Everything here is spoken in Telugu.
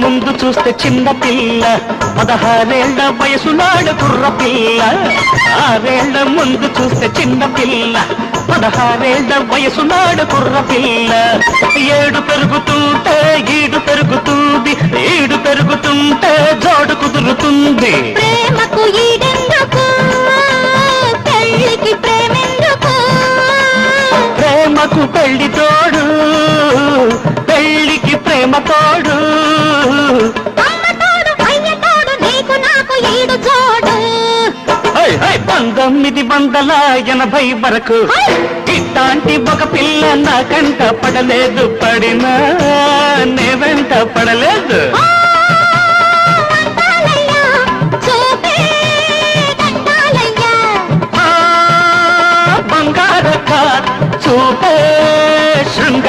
ముందు చూస్తే చిన్న పిల్ల 16 వయసు నాడు కుర్ర పిల్ల 6 ముందు చూస్తే చిన్న పిల్ల 16 వయసు నాడు కుర్ర పిల్ల 7 పెరుగుతుంటే ఈడు పెరుగుతుంది ఈడు పెరుగుతుంటే జోడు కుదురుతుంది ప్రేమకు ఈడెందుకు పెళ్ళికి ప్రేమెందుకు ప్రేమకు పెళ్లి తోడు పెళ్లికి ప్రేమ తోడు అమ్మ తోడు అయ్య తోడు నీకు నాకు ఈడు జోడు 1980 వరకు ఇట్లాంటి ఒక పిల్ల నా కంట పడలేదు పడినా నే వెంట పడలేదు